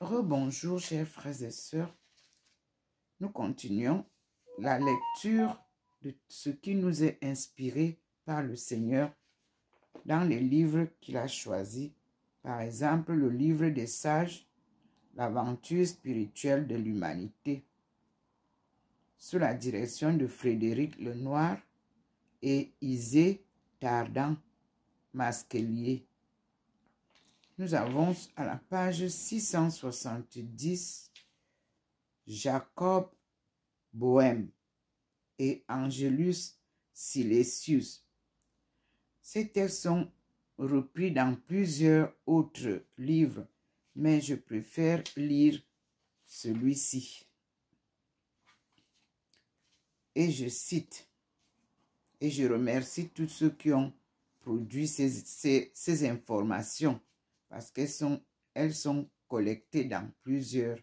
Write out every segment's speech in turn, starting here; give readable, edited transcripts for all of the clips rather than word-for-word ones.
Rebonjour, chers frères et sœurs. Nous continuons la lecture de ce qui nous est inspiré par le Seigneur dans les livres qu'il a choisis. Par exemple, le livre des sages, l'aventure spirituelle de l'humanité, sous la direction de Frédéric Lenoir et Isée Tardan-Masquelier. Nous avons à la page 670 Jacob Bohème et Angelus Silesius. Ces textes sont repris dans plusieurs autres livres, mais je préfère lire celui-ci. Et je cite, et je remercie tous ceux qui ont produit ces informations, parce qu'elles sont collectées dans plusieurs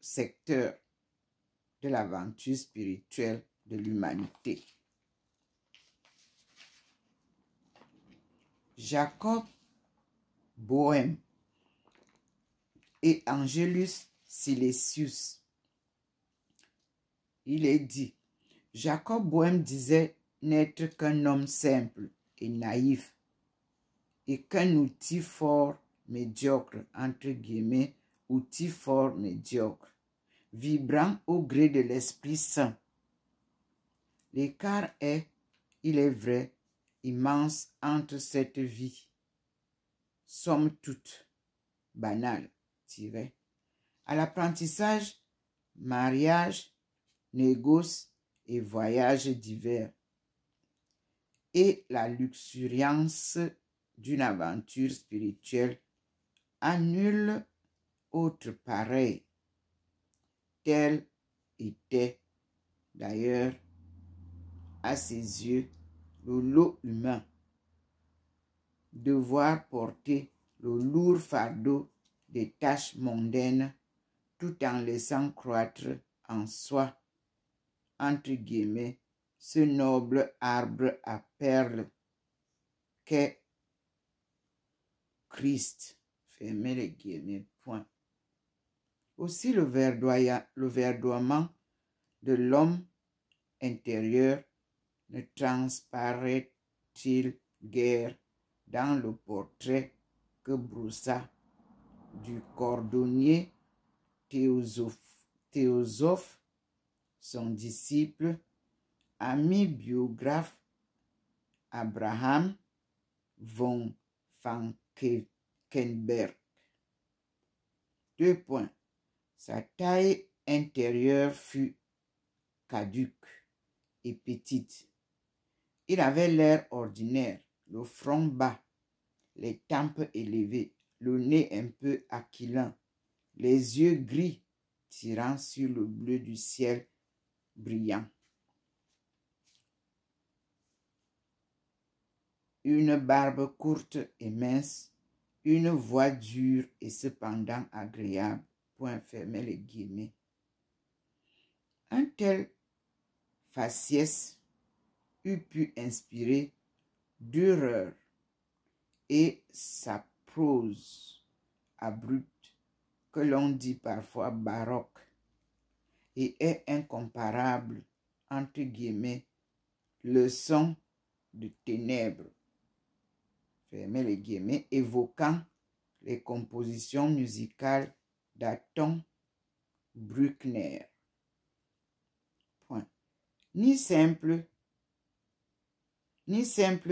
secteurs de l'aventure spirituelle de l'humanité. Jacob Bohème et Angelus Silesius. Il est dit, Jacob Bohème disait n'être qu'un homme simple et naïf et qu'un outil fort médiocre, entre guillemets, outil fort médiocre, vibrant au gré de l'Esprit Saint. L'écart est, il est vrai, immense entre cette vie, somme toute banale, à l'apprentissage, mariage, négoce et voyages divers, et la luxuriance d'une aventure spirituelle à nul autre pareil. Tel était d'ailleurs à ses yeux le lot humain, devoir porter le lourd fardeau des tâches mondaines tout en laissant croître en soi, entre guillemets, ce noble arbre à perles qu'est Christ, fermez les guillemets, point. Aussi le verdoiement de l'homme intérieur ne transparaît-il guère dans le portrait que broussa du cordonnier Théosophe, son disciple, ami biographe Abraham von Falkenberg. 2 points. Sa taille intérieure fut caduque et petite. Il avait l'air ordinaire, le front bas, les tempes élevées, le nez un peu aquilin, les yeux gris tirant sur le bleu du ciel brillant. Une barbe courte et mince, une voix dure et cependant agréable, point fermé les guillemets. Un tel faciès eût pu inspirer d'horreur, et sa prose abrupte, que l'on dit parfois baroque, et est incomparable, entre guillemets, leçon de ténèbres, fermez les guillemets, évoquant les compositions musicales d'Anton Bruckner. Point. Ni simple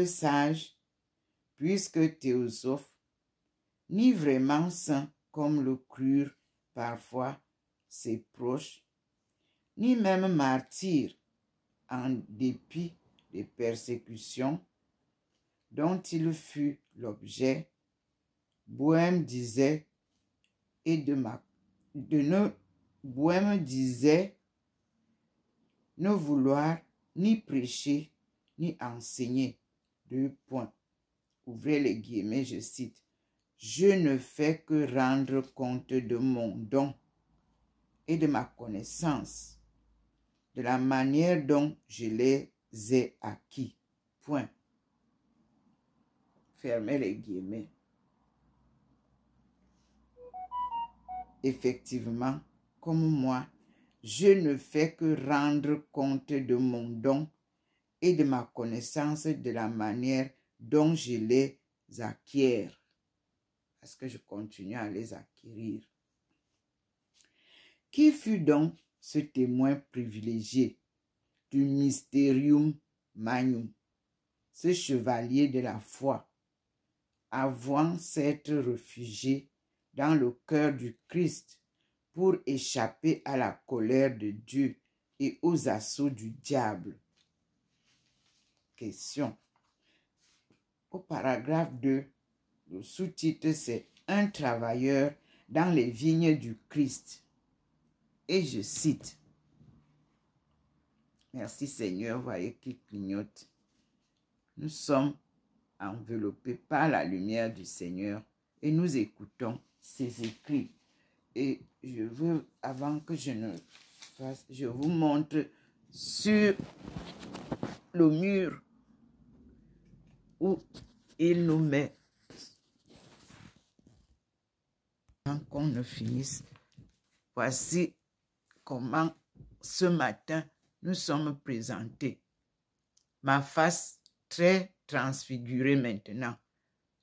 sage, puisque théosophe, ni vraiment saint comme le crurent parfois ses proches, ni même martyr en dépit des persécutions dont il fut l'objet, Bohème disait ne vouloir ni prêcher ni enseigner. 2 points. Ouvrez les guillemets, je cite. Je ne fais que rendre compte de mon don et de ma connaissance, de la manière dont je les ai acquis. Point. Fermez les guillemets. Effectivement, comme moi, je ne fais que rendre compte de mon don et de ma connaissance de la manière dont je les acquiers. Parce que je continue à les acquérir. Qui fut donc ce témoin privilégié du Mysterium Magnum, ce chevalier de la foi, avant s'être réfugié dans le cœur du Christ pour échapper à la colère de Dieu et aux assauts du diable? Question. Au paragraphe 2, le sous-titre c'est « Un travailleur dans les vignes du Christ ». Et je cite. Merci Seigneur, voyez qu'il clignote. Nous sommes enveloppés par la lumière du Seigneur et nous écoutons ses écrits. Et je veux, avant que je ne fasse, je vous montre sur le mur où il nous met. Avant qu'on ne finisse, voici comment ce matin nous sommes présentés. Ma face très transfigurée maintenant.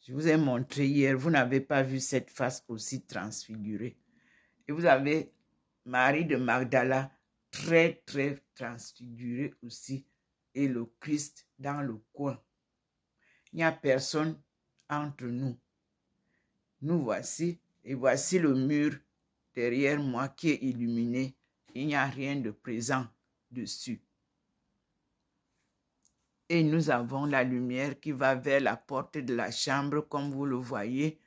Je vous ai montré hier, vous n'avez pas vu cette face aussi transfigurée. Et vous avez Marie de Magdala, très transfigurée aussi, et le Christ dans le coin. Il n'y a personne entre nous. Nous voici, et voici le mur derrière moi qui est illuminé. Il n'y a rien de présent dessus. Et nous avons la lumière qui va vers la porte de la chambre, comme vous le voyez,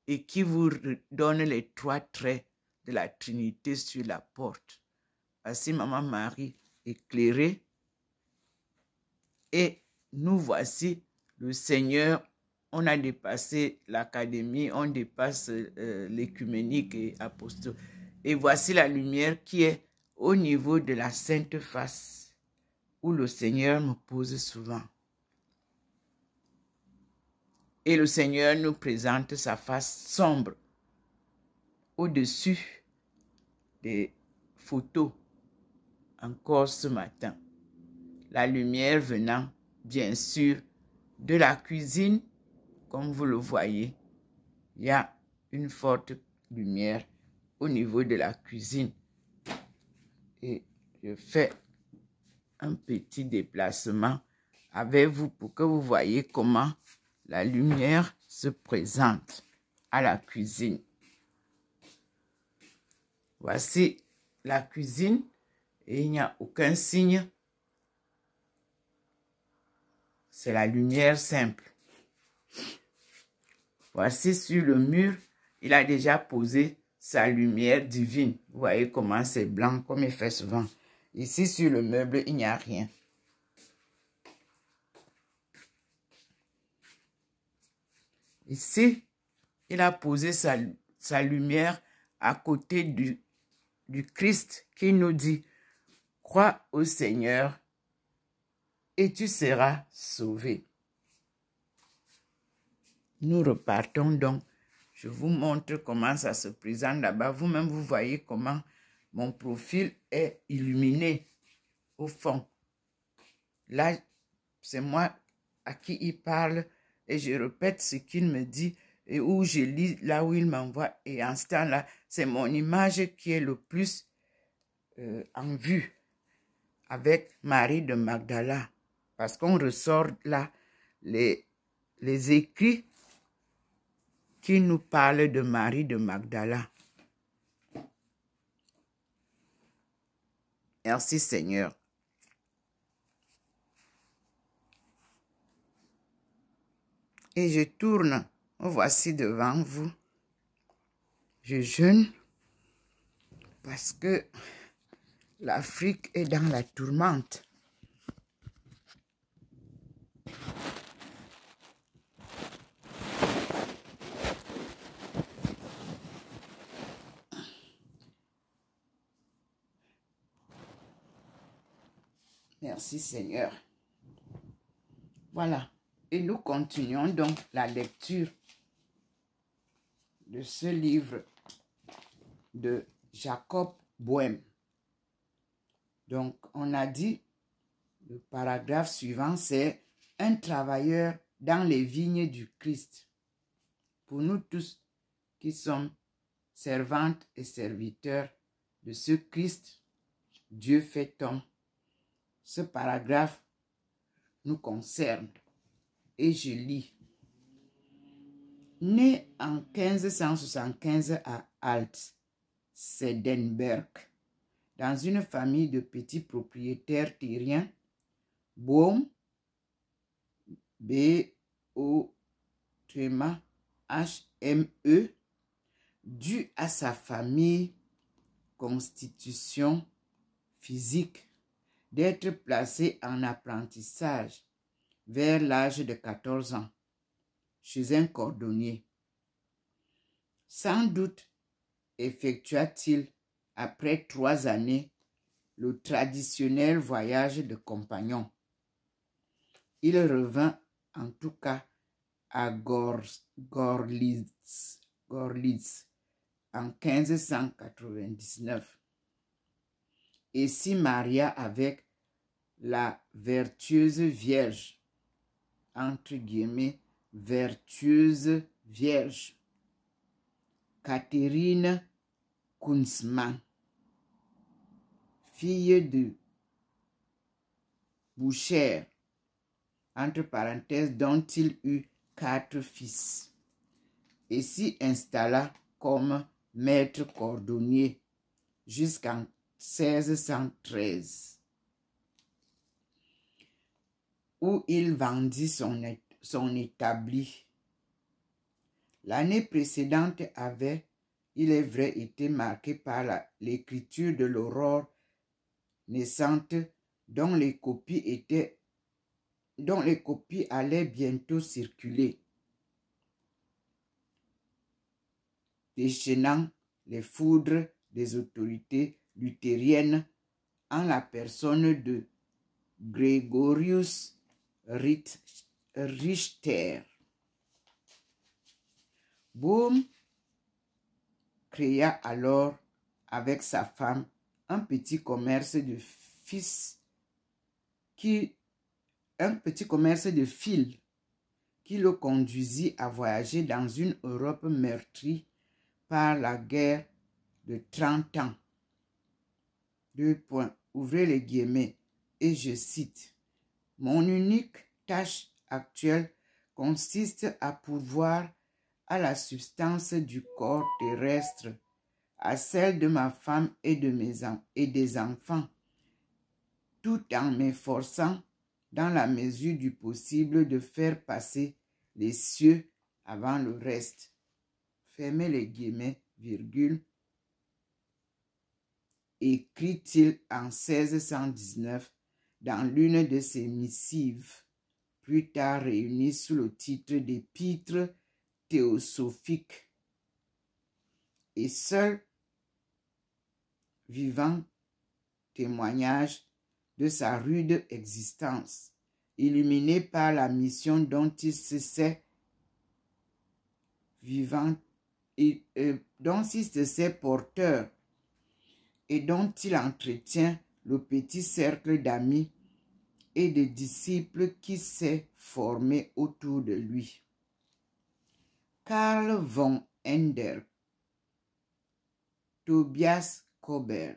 et qui vous donne les 3 traits de la Trinité sur la porte. Voici Maman Marie éclairée. Et nous voici, le Seigneur, on a dépassé l'académie, on dépasse l'écuménique et apostolique. Et voici la lumière qui est au niveau de la Sainte Face, où le Seigneur me pose souvent. Et le Seigneur nous présente sa face sombre au-dessus des photos encore ce matin. La lumière venant, bien sûr, de la cuisine, comme vous le voyez. Il y a une forte lumière au niveau de la cuisine. Et je fais un petit déplacement avec vous pour que vous voyez comment la lumière se présente à la cuisine. Voici la cuisine et il n'y a aucun signe. C'est la lumière simple. Voici sur le mur, il a déjà posé sa lumière divine. Vous voyez comment c'est blanc, comme il fait souvent. Ici, sur le meuble, il n'y a rien. Ici, il a posé sa lumière à côté du Christ qui nous dit, crois au Seigneur et tu seras sauvé. Nous repartons donc. Je vous montre comment ça se présente là-bas. Vous-même, vous voyez comment mon profil est illuminé au fond. Là, c'est moi à qui il parle et je répète ce qu'il me dit et où je lis là où il m'envoie. Et en ce temps-là, c'est mon image qui est le plus en vue avec Marie de Magdala. Parce qu'on ressort là les écrits qui nous parlent de Marie de Magdala. Merci Seigneur. Et je tourne, voici devant vous. Je jeûne parce que l'Afrique est dans la tourmente. Merci Seigneur. Voilà. Et nous continuons donc la lecture de ce livre de Jacob Boehme. Donc, on a dit, le paragraphe suivant, c'est un travailleur dans les vignes du Christ. Pour nous tous qui sommes servantes et serviteurs de ce Christ, Dieu fait homme. Ce paragraphe nous concerne et je lis. Né en 1575 à Alt-Seidenberg, dans une famille de petits propriétaires terriens, Boehme, B-O-H-M-E, dû à sa famille constitution physique d'être placé en apprentissage vers l'âge de 14 ans chez un cordonnier. Sans doute effectua-t-il après 3 années le traditionnel voyage de compagnon. Il revint en tout cas à Gorlitz en 1599 et s'y maria avec la vertueuse vierge, entre guillemets, vertueuse vierge, Catherine Kunzmann, fille de boucher, entre parenthèses, dont il eut 4 fils, et s'y installa comme maître cordonnier jusqu'en 1613, où il vendit son établi. L'année précédente avait, il est vrai, été marquée par l'écriture de l'aurore naissante dont les copies allaient bientôt circuler, déchaînant les foudres des autorités luthériennes en la personne de Gregorius Richter. Boehme créa alors avec sa femme un petit commerce de fils qui le conduisit à voyager dans une Europe meurtrie par la guerre de 30 ans. Ouvrez les guillemets, et je cite, « Mon unique tâche actuelle consiste à pourvoir à la substance du corps terrestre, à celle de ma femme et des enfants, tout en m'efforçant, dans la mesure du possible, de faire passer les cieux avant le reste. » Fermez les guillemets, virgule. Écrit-il en 1619 dans l'une de ses missives, plus tard réunies sous le titre d'Épître théosophique. Et seul vivant témoignage de sa rude existence, illuminé par la mission dont il se sait porteur et dont il entretient le petit cercle d'amis et de disciples qui s'est formé autour de lui. Karl von Enderk, Tobias Kober,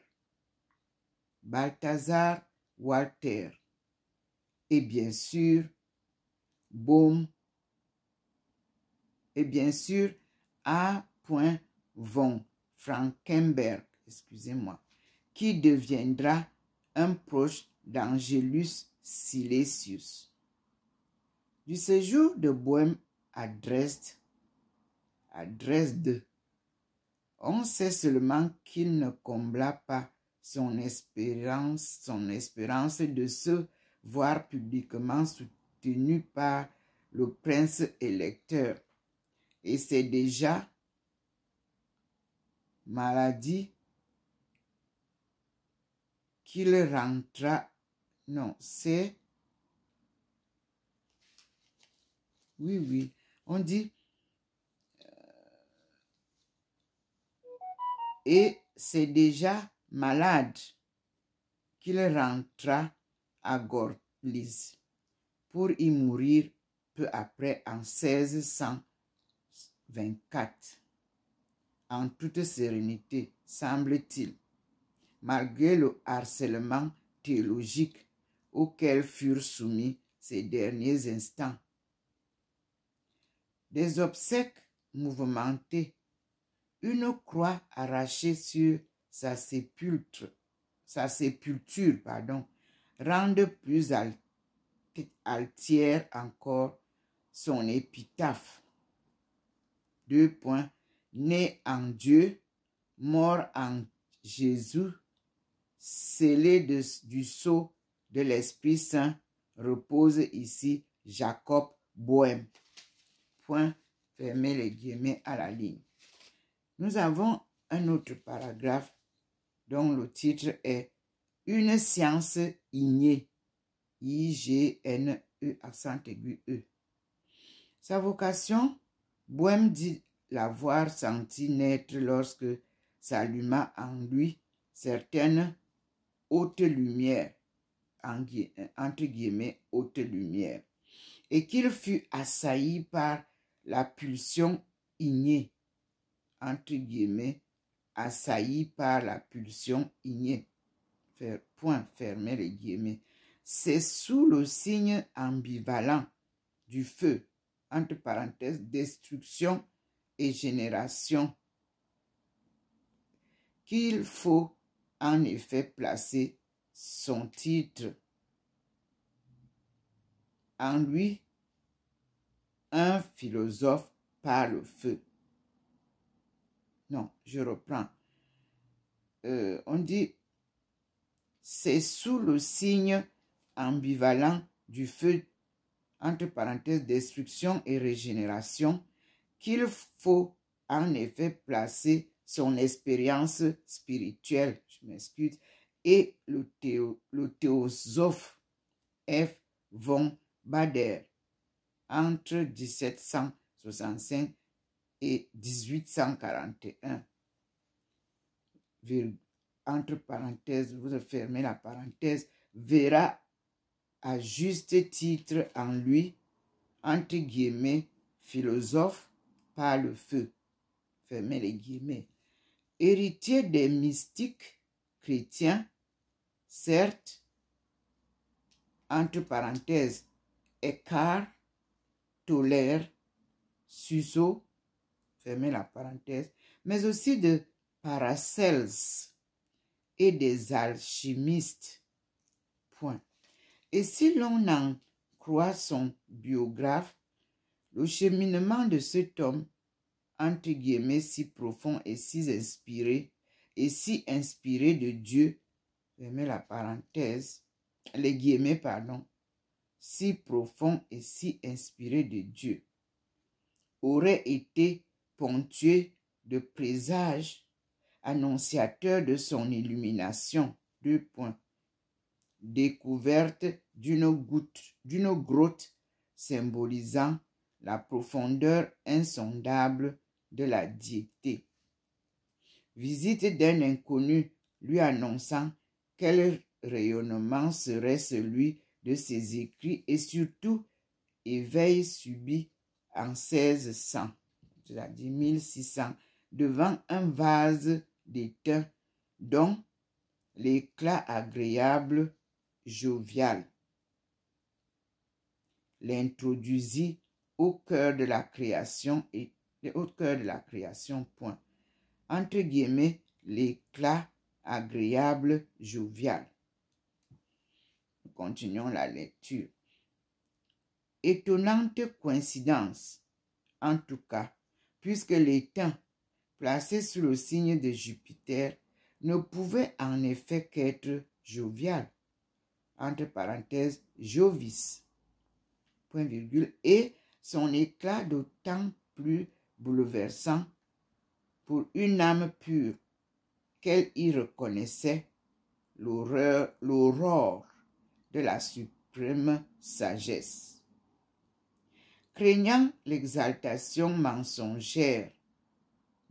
Balthasar Walter et bien sûr Boehme et bien sûr A. von Frankenberg, qui deviendra un proche d'Angelus Silesius. Du séjour de Boehme à Dresde, on sait seulement qu'il ne combla pas son espérance de se voir publiquement soutenu par le prince électeur. Et c'est déjà maladie qu'il rentra. Non, c'est... Oui, on dit... et c'est déjà malade qu'il rentra à Gorlice pour y mourir peu après en 1624. En toute sérénité, semble-t-il, malgré le harcèlement théologique auquel furent soumis ces derniers instants. Des obsèques mouvementées, une croix arrachée sur sa sépulture, rendent plus altière encore son épitaphe. Né en Dieu, mort en Jésus, scellé du sceau de l'Esprit Saint, repose ici Jacob Bohème. Fermez les guillemets à la ligne. Nous avons un autre paragraphe dont le titre est Une science ignée. I-G-N-E, accent aigu E. Sa vocation, Bohème dit l'avoir senti naître lorsque s'alluma en lui certaines hautes lumières, entre guillemets, hautes lumières, et qu'il fut assailli par la pulsion ignée, entre guillemets, assailli par la pulsion ignée. Fermez les guillemets. C'est sous le signe ambivalent du feu, entre parenthèses, destruction et génération, qu'il faut en effet placer son titre. En lui, un philosophe par le feu. Non, je reprends. On dit, c'est sous le signe ambivalent du feu, entre parenthèses, destruction et régénération, qu'il faut en effet placer son expérience spirituelle, je m'excuse, et le théosophe F. von Baader, entre 1765 et 1841. Entre parenthèses, vous fermez la parenthèse, verra à juste titre en lui, entre guillemets, philosophe par le feu, fermez les guillemets, héritier des mystiques chrétiens, certes, entre parenthèses, Eckhart, Toller, Suso, fermez la parenthèse, mais aussi de Paracels et des alchimistes. Point. Et si l'on en croit son biographe, le cheminement de cet homme, entre guillemets, si profond et si inspiré de Dieu, fermez la parenthèse, les guillemets, pardon, si profond et si inspiré de Dieu, aurait été ponctué de présages annonciateurs de son illumination. Découverte d'une grotte symbolisant la profondeur insondable de la diété. Visite d'un inconnu lui annonçant quel rayonnement serait celui de ses écrits et surtout éveil subi en 1600, c'est-à-dire 1600, devant un vase d'étain dont l'éclat agréable, jovial, l'introduisit au cœur de la création point. Entre guillemets, l'éclat agréable, jovial. Nous continuons la lecture. Étonnante coïncidence, en tout cas, puisque l'étain, placé sous le signe de Jupiter, ne pouvait en effet qu'être jovial, entre parenthèses, jovis, point virgule, et son éclat d'autant plus bouleversant pour une âme pure qu'elle y reconnaissait l'aurore de la suprême sagesse. Craignant l'exaltation mensongère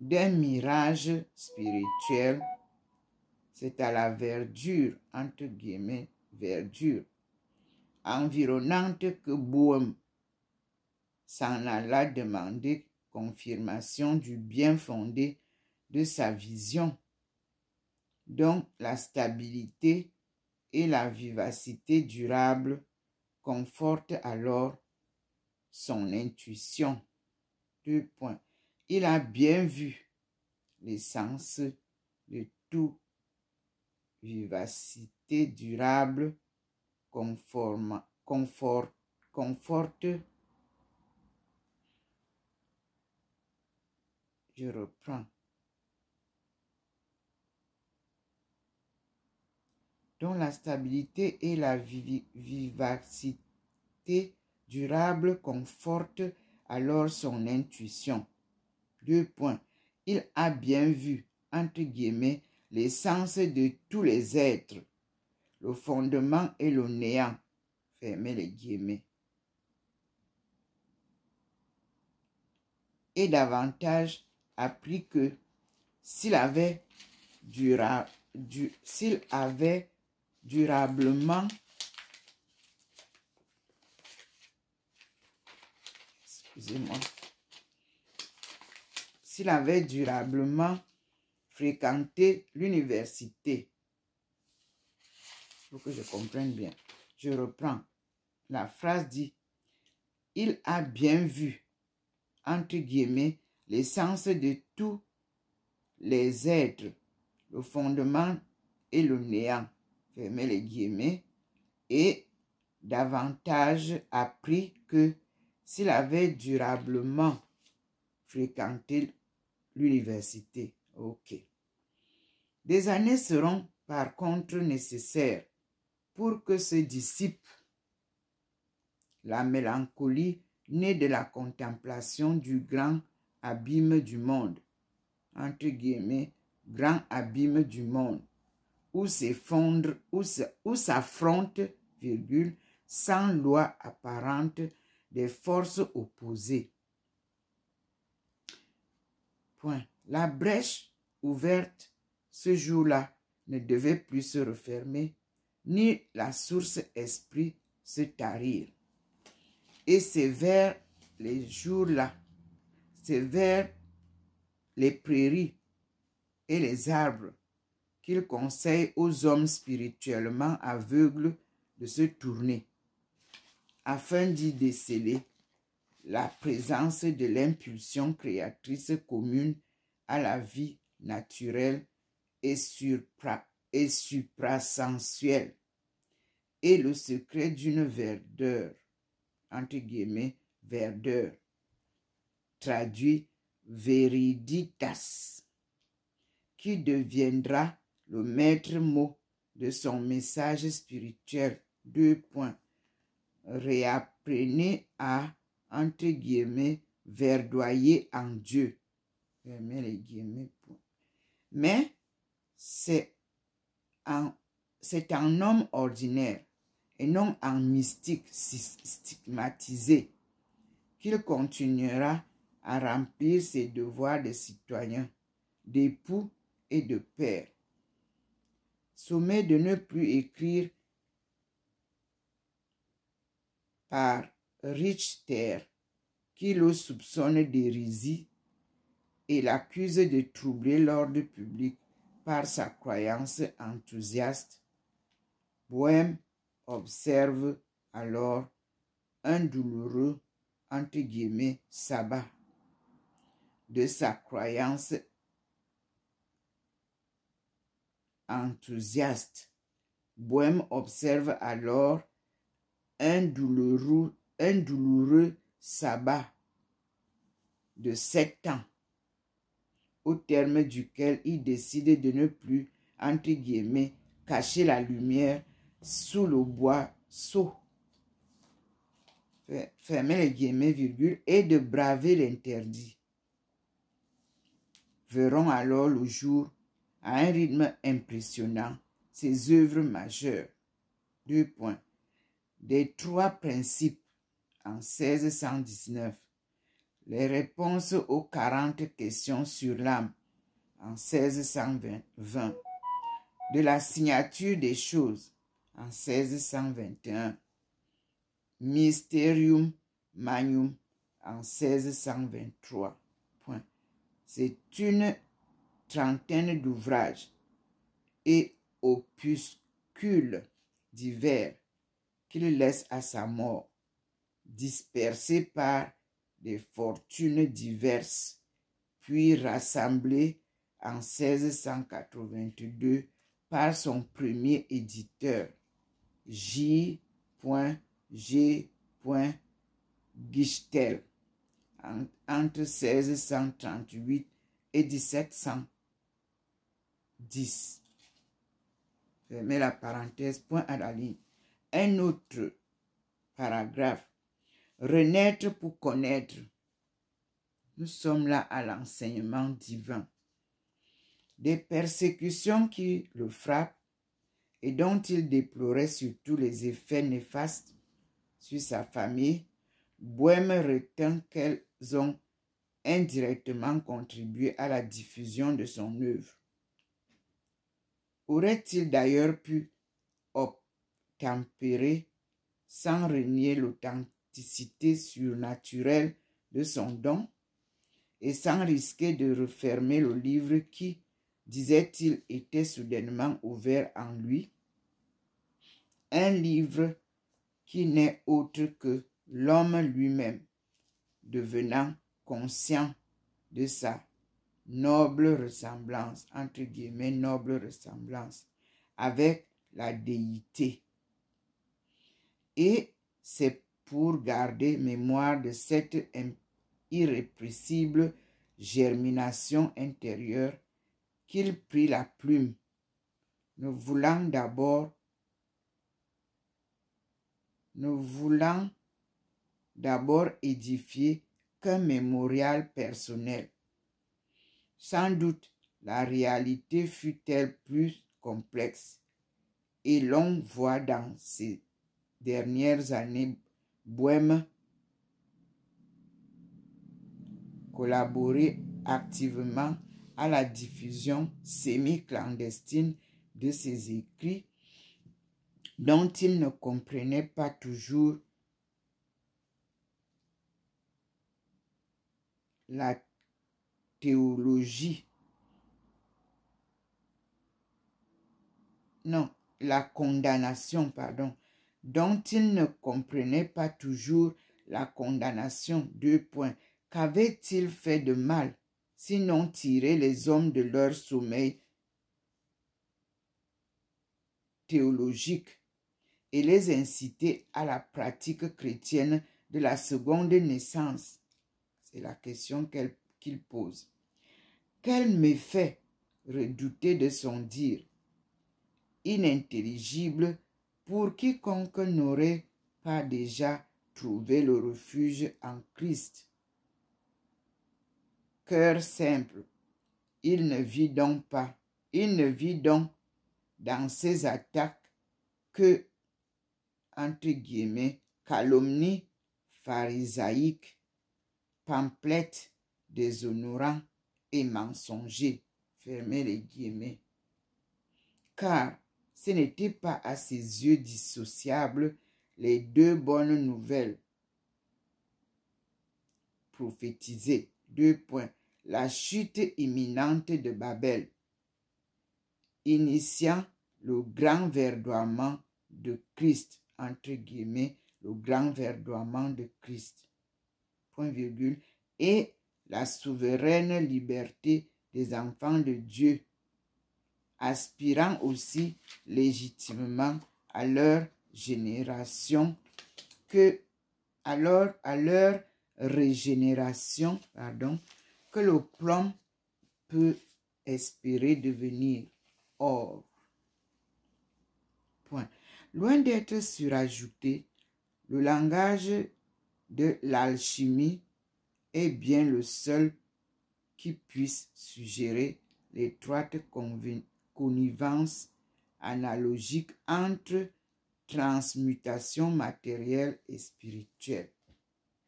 d'un mirage spirituel, c'est à la verdure, entre guillemets, verdure, environnante que Bohème s'en alla demander confirmation du bien fondé de sa vision. Donc, la stabilité et la vivacité durable confortent alors son intuition. 2 points. Il a bien vu l'essence de tout vivacité durable conforte. Je reprends. Dont la stabilité et la vivacité durable confortent alors son intuition. 2 points. Il a bien vu, entre guillemets, l'essence de tous les êtres, le fondement et le néant. Fermez les guillemets. Et davantage appris que s'il avait durablement fréquenté l'université. Il faut que je comprenne bien. Je reprends. La phrase dit, il a bien vu, entre guillemets, l'essence de tous les êtres, le fondement et le néant, fermez les guillemets, et davantage appris que s'il avait durablement fréquenté l'université. Ok. Des années seront par contre nécessaires pour que se dissipe la mélancolie née de la contemplation du grand abîme du monde, entre guillemets, grand abîme du monde, où s'effondre, où s'affrontent, virgule, sans loi apparente, des forces opposées. Point. La brèche ouverte ce jour-là ne devait plus se refermer, ni la source esprit se tarir. Et c'est vers les jours-là, c'est vers les prairies et les arbres qu'il conseille aux hommes spirituellement aveugles de se tourner, afin d'y déceler la présence de l'impulsion créatrice commune à la vie naturelle et suprasensuelle, et le secret d'une verdeur, entre guillemets, verdeur, traduit vériditas, qui deviendra le maître mot de son message spirituel. 2 points. Réapprenez à, entre guillemets, verdoyer en Dieu. Fermez les guillemets. Mais c'est en homme ordinaire et non en mystique stigmatisé qu'il continuera à remplir ses devoirs de citoyen, d'époux et de père. Sommet de ne plus écrire par Richter, qui le soupçonne d'hérésie et l'accuse de troubler l'ordre public par sa croyance enthousiaste, Bohème observe alors un douloureux, entre guillemets, sabbat de sa croyance enthousiaste. Bohème observe alors un douloureux sabbat de 7 ans, au terme duquel il décide de ne plus, entre guillemets, cacher la lumière sous le boisseau, fermez les guillemets, virgule, et de braver l'interdit. Verront alors le jour, à un rythme impressionnant, ses œuvres majeures. 2 points. Des 3 principes en 1619, Les réponses aux 40 questions sur l'âme en 1620. De la signature des choses en 1621. Mysterium Magnum en 1623. C'est une trentaine d'ouvrages et opuscules divers qu'il laisse à sa mort, dispersés par des fortunes diverses, puis rassemblés en 1682 par son premier éditeur, J. G. Gichtel, entre 1638 et 1710. Fermez la parenthèse, point à la ligne. Un autre paragraphe. Renaître pour connaître. Nous sommes là à l'enseignement divin. Des persécutions qui le frappent et dont il déplorait surtout les effets néfastes sur sa famille, Bohème retint qu'elles ont indirectement contribué à la diffusion de son œuvre. Aurait-il d'ailleurs pu obtempérer sans renier l'authenticité surnaturelle de son don et sans risquer de refermer le livre qui, disait-il, était soudainement ouvert en lui? Un livre qui n'est autre que l'homme lui-même, devenant conscient de sa noble ressemblance, entre guillemets, noble ressemblance, avec la déité. Et c'est pour garder mémoire de cette irrépressible germination intérieure qu'il prit la plume, ne voulant d'abord édifier qu'un mémorial personnel. Sans doute, la réalité fut-elle plus complexe, et l'on voit dans ces dernières années Bohème collaborer activement à la diffusion semi-clandestine de ses écrits dont il ne comprenait pas toujours la théologie. Non, la condamnation, pardon, dont il ne comprenait pas toujours la condamnation. Qu'avait-il fait de mal, sinon tirer les hommes de leur sommeil théologique et les inciter à la pratique chrétienne de la seconde naissance? C'est la question qu'il pose. Quel méfait redouté de son dire, inintelligible pour quiconque n'aurait pas déjà trouvé le refuge en Christ. Cœur simple, il ne vit donc dans ses attaques que, entre guillemets, calomnie pharisaïque, pamphlet déshonorant et mensonger, fermez les guillemets. Car ce n'était pas à ses yeux dissociables les deux bonnes nouvelles prophétisées. La chute imminente de Babel, initiant le grand verdoiement de Christ, entre guillemets, le grand verdoiement de Christ, et la souveraine liberté des enfants de Dieu, aspirant aussi légitimement à leur génération à leur régénération, que le plomb peut espérer devenir or. Loin d'être surajouté, le langage de l'alchimie est bien le seul qui puisse suggérer l'étroite connivence analogique entre transmutation matérielle et spirituelle.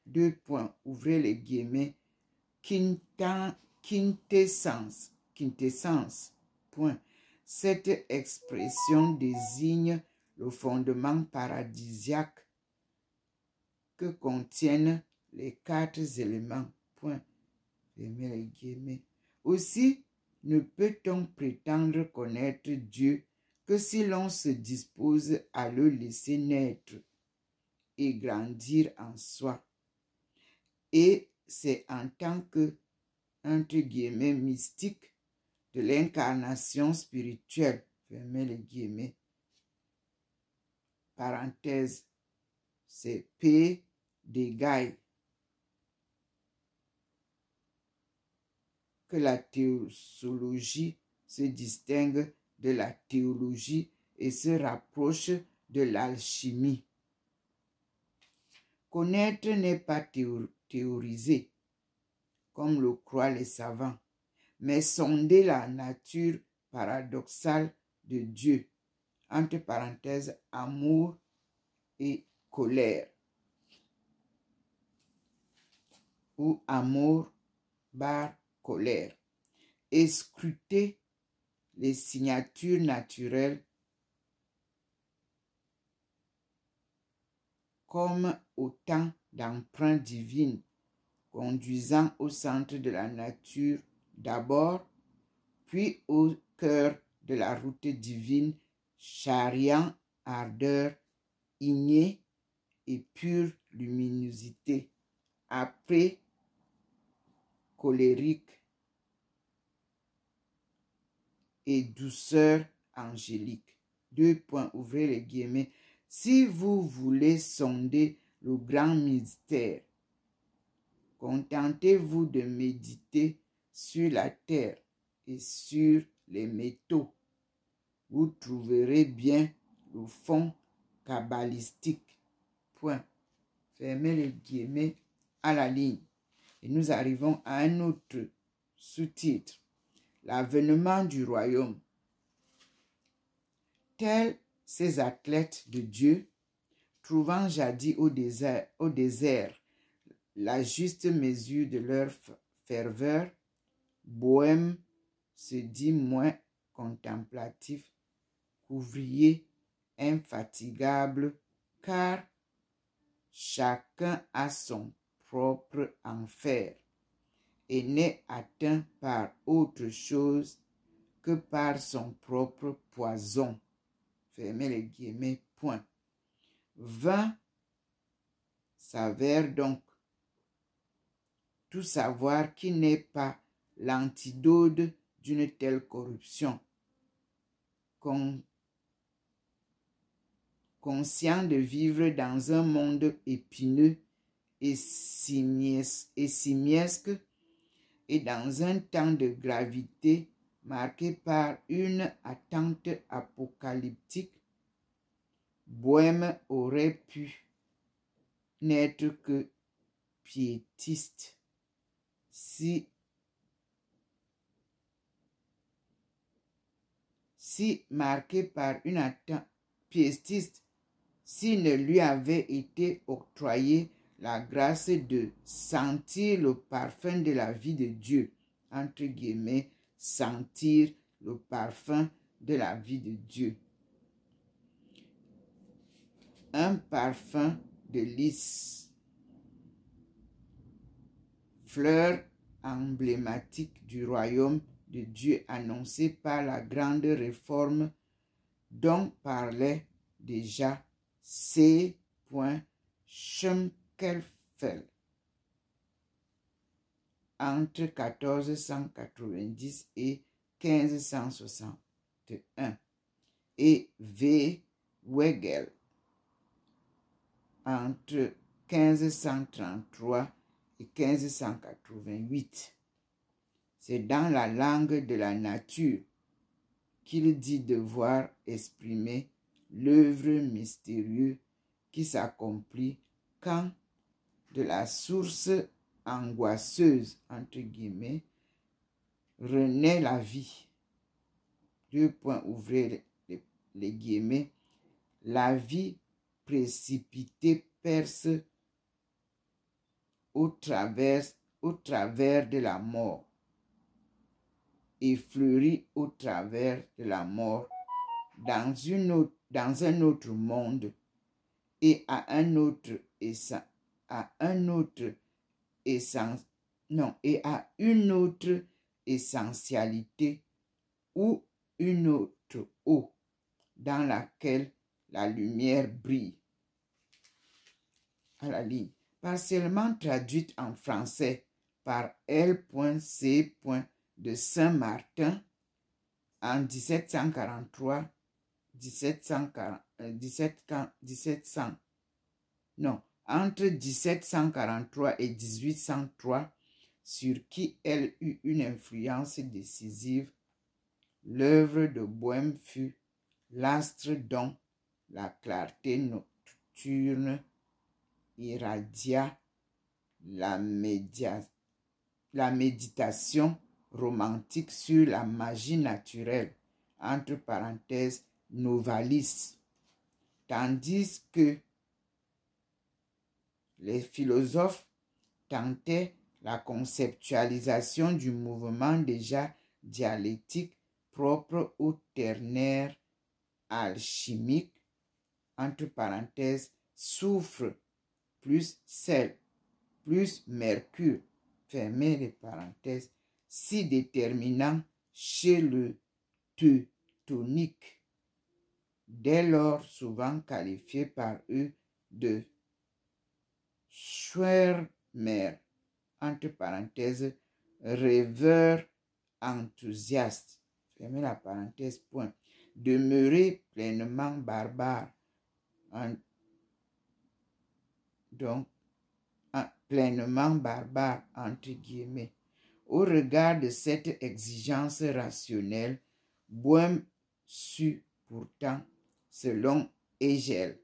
deux points, ouvrez les guillemets, quintessence, point. Cette expression désigne le fondement paradisiaque que contiennent les quatre éléments, point. Fermez les guillemets. Aussi, ne peut-on prétendre connaître Dieu que si l'on se dispose à le laisser naître et grandir en soi. Et c'est en tant que, entre guillemets, mystique de l'incarnation spirituelle, fermez les guillemets, parenthèse, c'est P. Degaille, que la théologie se distingue de la théologie et se rapproche de l'alchimie. Connaître n'est pas théoriser, comme le croient les savants, mais sonder la nature paradoxale de Dieu, entre parenthèses, amour et colère, ou amour barre colère, et scruter les signatures naturelles comme autant d'empreintes divines conduisant au centre de la nature d'abord, puis au cœur de la route divine, charriant ardeur, ignée et pure luminosité, après colérique et douceur angélique. Deux points, ouvrez les guillemets. Si vous voulez sonder le grand mystère, contentez-vous de méditer sur la terre et sur les métaux. Vous trouverez bien le fond kabbalistique. Point. Fermez les guillemets à la ligne. Et nous arrivons à un autre sous-titre. L'avènement du royaume. Tels ces athlètes de Dieu, trouvant jadis au désert la juste mesure de leur ferveur, Bohème se dit moins contemplatif qu'ouvrier infatigable, car chacun a son propre enfer et n'est atteint par autre chose que par son propre poison. Fermez les guillemets, point. Vain s'avère donc tout savoir qui n'est pas l'antidote d'une telle corruption. Conscient de vivre dans un monde épineux et simiesque et dans un temps de gravité marqué par une attente apocalyptique, Bohème aurait pu n'être que piétiste si marqué par une attente piétiste, s'il ne lui avait été octroyé la grâce de sentir le parfum de la vie de Dieu, entre guillemets, sentir le parfum de la vie de Dieu. Un parfum de lys, fleur emblématique du royaume de Dieu annoncé par la grande réforme dont parlait déjà C. Schumkelfeld entre 1490 et 1561 et V. Weigel entre 1533 et 1588. C'est dans la langue de la nature qu'il dit devoir exprimer l'œuvre mystérieuse qui s'accomplit quand de la source angoisseuse, entre guillemets, renaît la vie. Deux points, ouvrez les guillemets. La vie précipitée perce au travers de la mort et fleurit au travers de la mort dans un autre monde et à une autre essentialité ou une autre eau dans laquelle la lumière brille. À la ligne. Partiellement traduite en français par L.C. de Saint-Martin en 1743, entre 1743 et 1803, sur qui elle eut une influence décisive, l'œuvre de Bohème fut l'astre dont la clarté nocturne irradia la méditation romantique sur la magie naturelle, entre parenthèses Novalis, tandis que les philosophes tentaient la conceptualisation du mouvement déjà dialectique propre au ternaire alchimique, entre parenthèses soufre plus sel plus mercure, fermez les parenthèses, si déterminant chez le teutonique, dès lors souvent qualifié par eux de Schwärmer, entre parenthèses, rêveur enthousiaste, fermez la parenthèse, point, demeurer pleinement barbare, pleinement barbare, entre guillemets. Au regard de cette exigence rationnelle, Bohème sut pourtant, selon Hegel,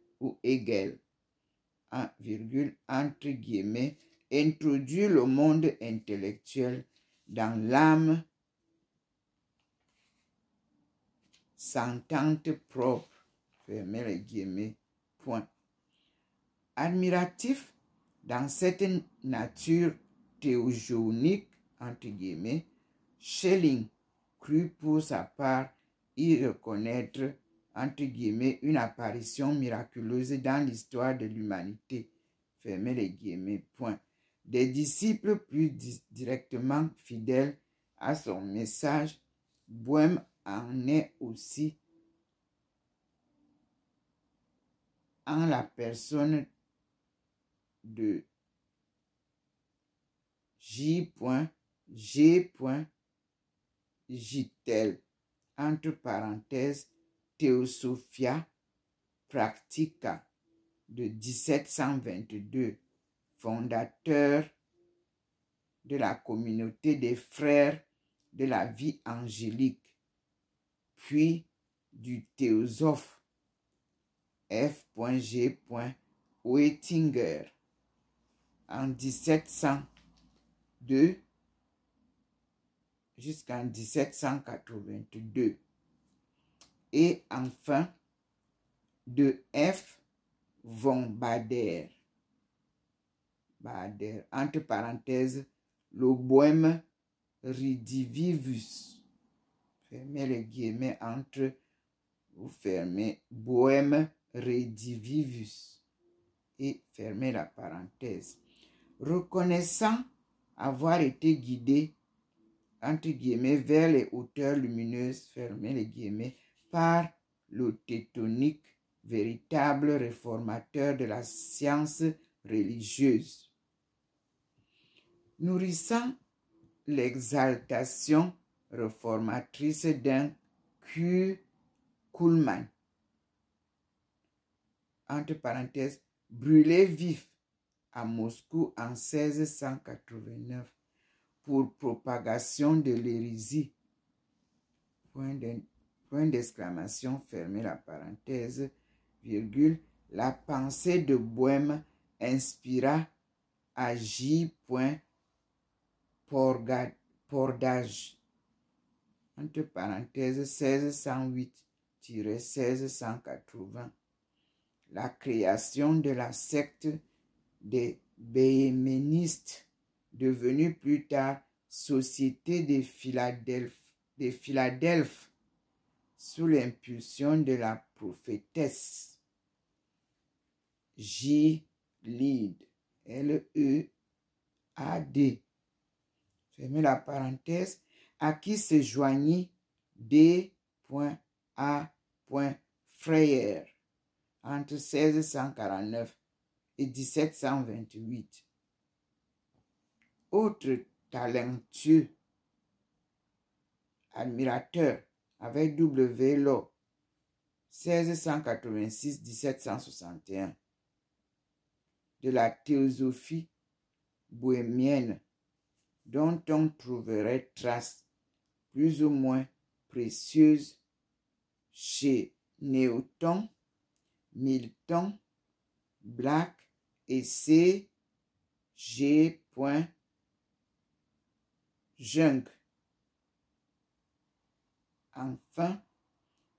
entre guillemets, introduire le monde intellectuel dans l'âme sentante propre, fermez les guillemets, point. Admiratif dans cette nature théogonique, entre guillemets, Schelling crut pour sa part y reconnaître, entre guillemets, une apparition miraculeuse dans l'histoire de l'humanité, fermez les guillemets, point. Des disciples plus directement fidèles à son message, Bohème en est aussi en la personne de J.G. Gittel, entre parenthèses, Theosophia Practica de 1722, fondateur de la communauté des frères de la vie angélique, puis du théosophe F.G. Oettinger en 1702 jusqu'en 1782, et enfin de F. von Baader, entre parenthèses, le Bohème redivivus, fermez les guillemets entre, vous fermez, Bohème redivivus, et fermez la parenthèse. Reconnaissant avoir été guidé, entre guillemets, vers les hauteurs lumineuses, fermez les guillemets, par le Teutonique, véritable réformateur de la science religieuse. Nourrissant l'exaltation réformatrice d'un Kuhlmann, entre parenthèses, brûlé vif à Moscou en 1689 pour propagation de l'hérésie, point d'exclamation, fermez la parenthèse, virgule, la pensée de Bohème inspira à J. Pordage, entre parenthèses, 1608-1680, la création de la secte des béhéméniste, devenue plus tard Société de Philadelphie, sous l'impulsion de la prophétesse J. Lead, L-E-A-D, fermez la parenthèse, à qui se joignit D.A. Frère entre 1649 et 1728. Autre talentueux admirateur avec W. Law, 1686-1761, de la théosophie bohémienne, dont on trouverait trace plus ou moins précieuses chez Newton, Milton, Black et C. G. Jung. Enfin,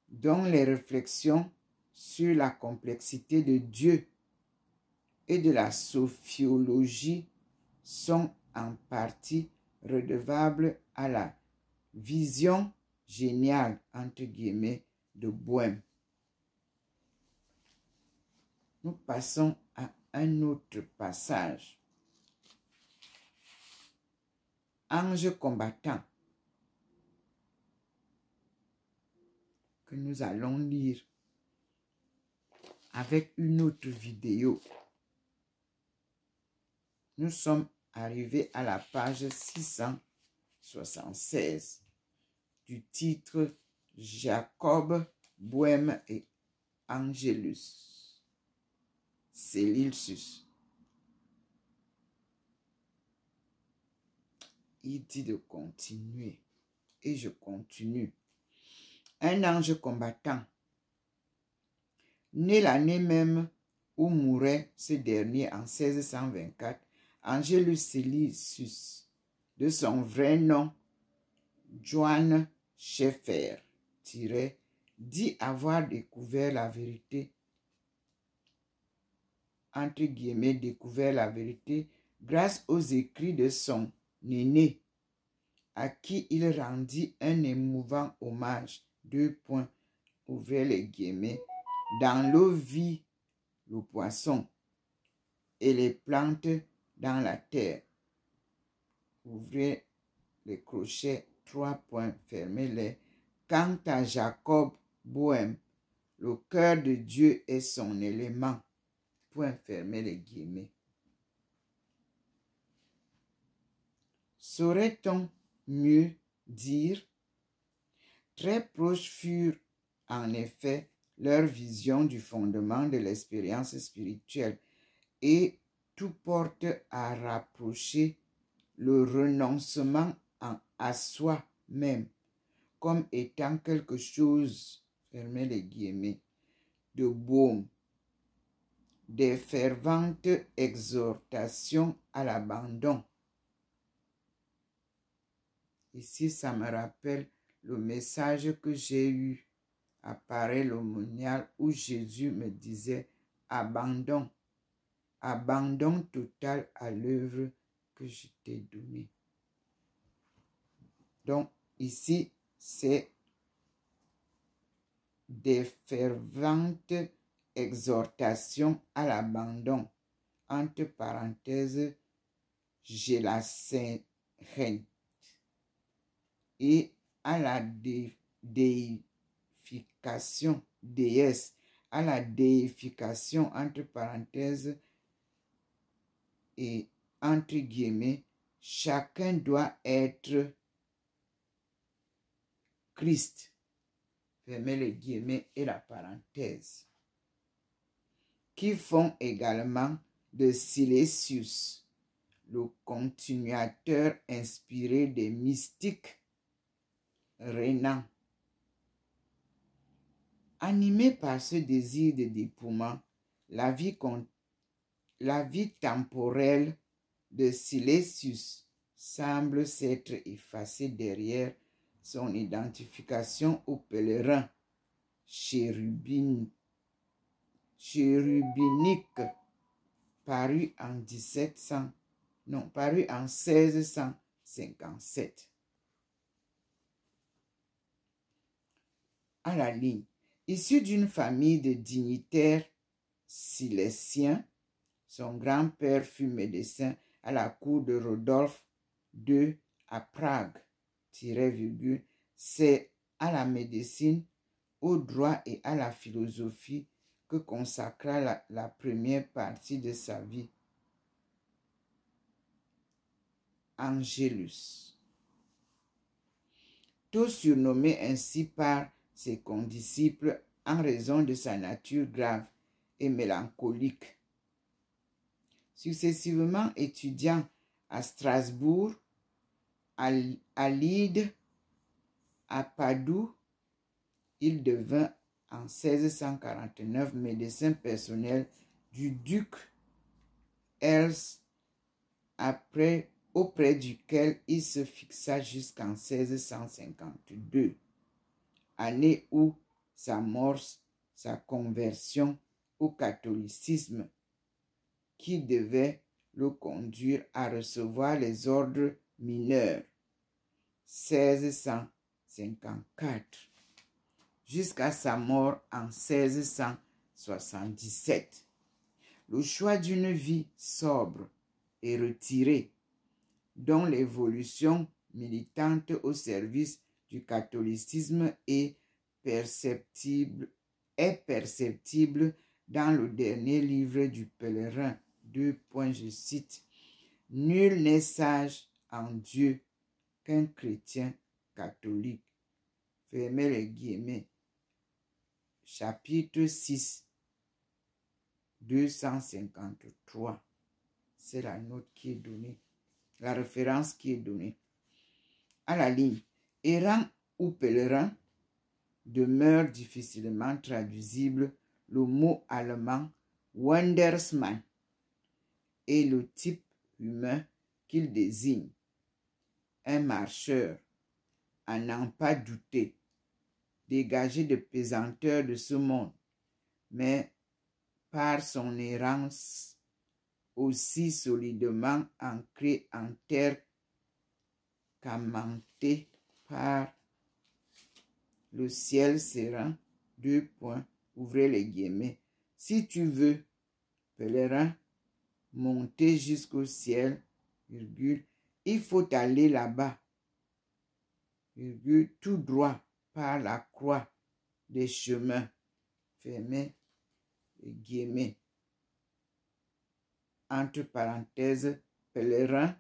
dont les réflexions sur la complexité de Dieu et de la sophiologie sont en partie redevables à la vision géniale, entre guillemets, de Bohème. Nous passons à un autre passage. Ange combattant, que nous allons lire avec une autre vidéo. Nous sommes arrivés à la page 676 du titre Jacob, Bohème et Angelus Celsius. Il dit de continuer et je continue. Un ange combattant, né l'année même où mourait ce dernier en 1624, Angelus Celsius, de son vrai nom, Johann Scheffer, dit avoir découvert la vérité, entre guillemets, découvert la vérité grâce aux écrits de son aîné, à qui il rendit un émouvant hommage, ouvrez les guillemets, dans l'eau vit le poisson et les plantes dans la terre, ouvrez les crochets, fermez-les. Quant à Jacob, Bohème, le cœur de Dieu est son élément, fermez les guillemets. Saurait-on mieux dire? Très proches furent en effet leur vision du fondement de l'expérience spirituelle, et tout porte à rapprocher le renoncement à soi-même comme étant quelque chose, fermez les guillemets, de baume, des ferventes exhortations à l'abandon. Ici, ça me rappelle le message que j'ai eu à Paray-le-Monial où Jésus me disait abandon, abandon total à l'œuvre que je t'ai donnée. Donc, ici, c'est des ferventes exhortations à l'abandon, entre parenthèses, j'ai la sainte et à la déification, déesse, à la déification, entre parenthèses et entre guillemets, chacun doit être Christ, fermez les guillemets et la parenthèse, qui font également de Celsius le continuateur inspiré des mystiques rénants. Animé par ce désir de dépouillement, la vie temporelle de Celsius semble s'être effacée derrière son identification au pèlerin chérubinique paru en 1657. À la ligne. Issu d'une famille de dignitaires silésiens, son grand-père fut médecin à la cour de Rodolphe II à Prague, c'est à la médecine, au droit et à la philosophie que consacra la première partie de sa vie. Angelus. Tout surnommé ainsi par ses condisciples en raison de sa nature grave et mélancolique. Successivement étudiant à Strasbourg, à Lydde, à Padoue, il devint en 1649 médecin personnel du duc Ernst, auprès duquel il se fixa jusqu'en 1652, année où s'amorce sa conversion au catholicisme, qui devait le conduire à recevoir les ordres mineurs, 1654, jusqu'à sa mort en 1677. Le choix d'une vie sobre et retirée, dont l'évolution militante au service du catholicisme est perceptible dans le dernier livre du pèlerin. Je cite, « Nul n'est sage en Dieu qu'un chrétien catholique. » Fermez les guillemets. Chapitre 6, 253. C'est la note qui est donnée, la référence qui est donnée. À la ligne, errant ou pèlerin demeure difficilement traduisible le mot allemand Wandersmann et le type humain qu'il désigne, un marcheur, à n'en pas douter, dégagé de pesanteur de ce monde, mais par son errance aussi solidement ancré en terre qu'amantée par le ciel serein, ouvrez les guillemets. Si tu veux, pèlerin, monter jusqu'au ciel, il faut aller là-bas, tout droit par la croix des chemins, fermez les guillemets. Entre parenthèses, pèlerin,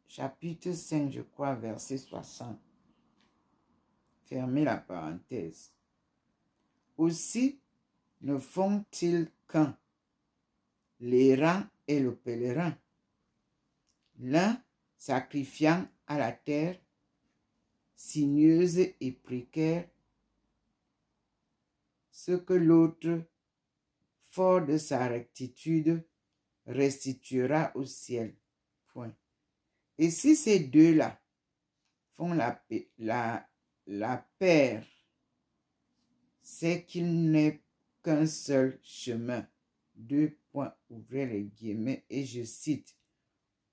chapitre 5, je crois, verset 60. Fermez la parenthèse. Aussi ne font-ils qu'un, l'errant et le pèlerin, l'un sacrifiant à la terre, sinueuse et précaire, ce que l'autre, fort de sa rectitude, restituera au ciel. Point. Et si ces deux-là font la paire, c'est qu'il n'est qu'un seul chemin. Ouvrez les guillemets, et je cite,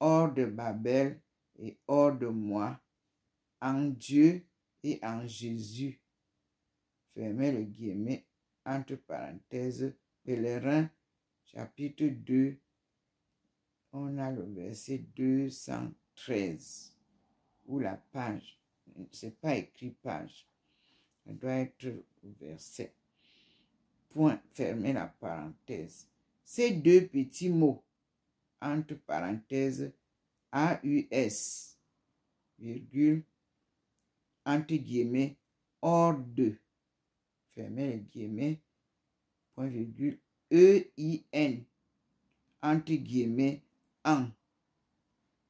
hors de Babel et hors de moi, en Dieu et en Jésus. Fermez les guillemets, entre parenthèses, pèlerin, chapitre 2, on a le verset 213, ou la page, c'est pas écrit page, ça doit être verset. Point, fermez la parenthèse. Ces deux petits mots, entre parenthèses, AUS, virgule, entre guillemets, hors de, fermez les guillemets, point virgule, EIN, entre guillemets, en,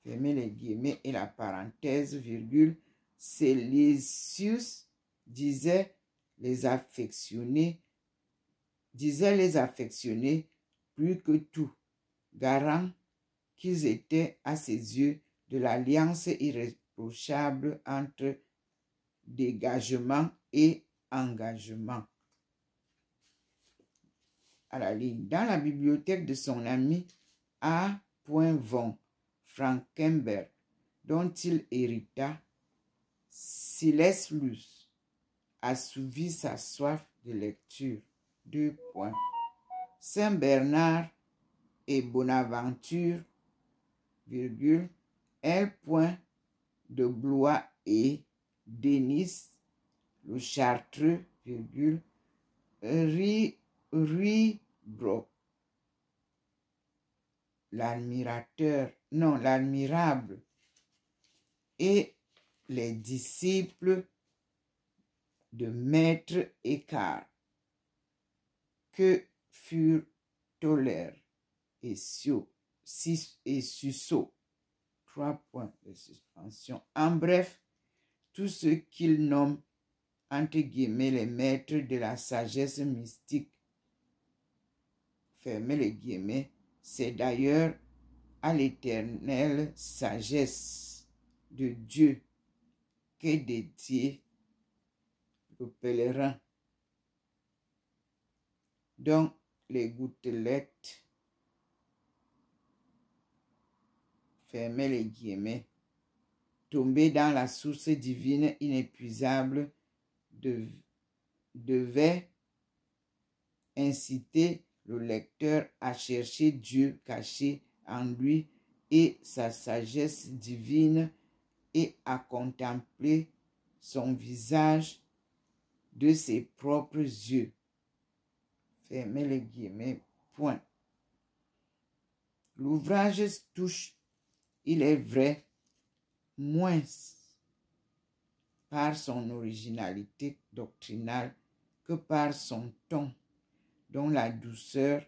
fermez les guillemets et la parenthèse, virgule, Célesius disait les affectionner plus que tout, garant qu'ils étaient à ses yeux de l'alliance irréprochable entre dégagement et engagement. à la ligne. Dans la bibliothèque de son ami A. von Frankenberg, dont il hérita, C.S. Lewis assouvit sa soif de lecture. 2 points. Saint Bernard et Bonaventure, virgule, L. de Blois et Denis le Chartreux, virgule, Ruybrock, l'admirable, et les disciples de Maître Eckhart, que furent Toller et Sussot. 3 points de suspension. En bref, tous ceux qu'il nomme entre guillemets les maîtres de la sagesse mystique, fermez les guillemets, c'est d'ailleurs à l'éternelle sagesse de Dieu qu'est dédié le pèlerin. Donc, les gouttelettes, fermez les guillemets, tombées dans la source divine inépuisable devait inciter le lecteur à chercher Dieu caché en lui et sa sagesse divine et à contempler son visage de ses propres yeux. Fermez les guillemets, point. L'ouvrage touche, il est vrai, moins par son originalité doctrinale que par son ton, dont la douceur,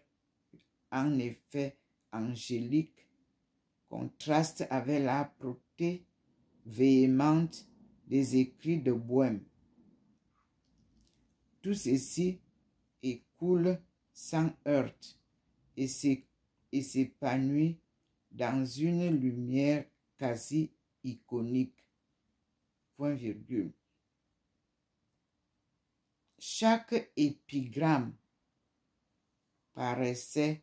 en effet angélique, contraste avec l'âpreté véhémente des écrits de Bohème. Tout ceci écoule sans heurte et s'épanouit dans une lumière quasi iconique. Point virgule. Chaque épigramme paraissant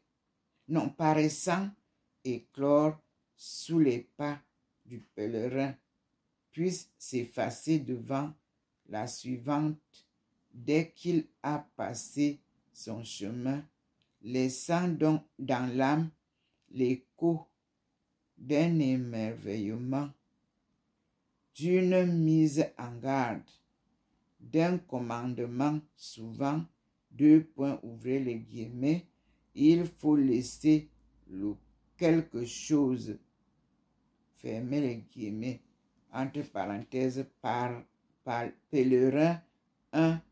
éclore sous les pas du pèlerin, puisse s'effacer devant la suivante dès qu'il a passé son chemin, laissant donc dans l'âme l'écho d'un émerveillement, d'une mise en garde, d'un commandement souvent, 2 points, ouvrez les guillemets, il faut laisser le quelque chose, fermez les guillemets, entre parenthèses, par pèlerin 1,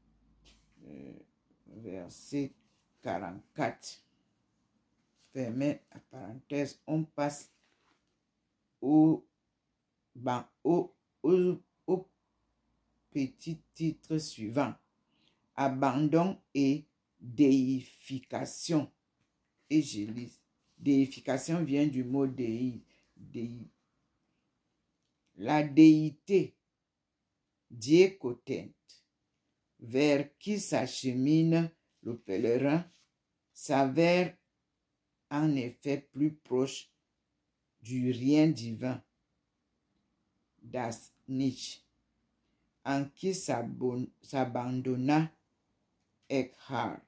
verset 44. Fermez la parenthèse, on passe au petit titre suivant. Abandon et déification. Et je lis. Déification vient du mot déi. La déité, Diécotent, vers qui s'achemine le pèlerin, s'avère en effet plus proche du rien divin, das Nichts, en qui s'abandonna Eckhart,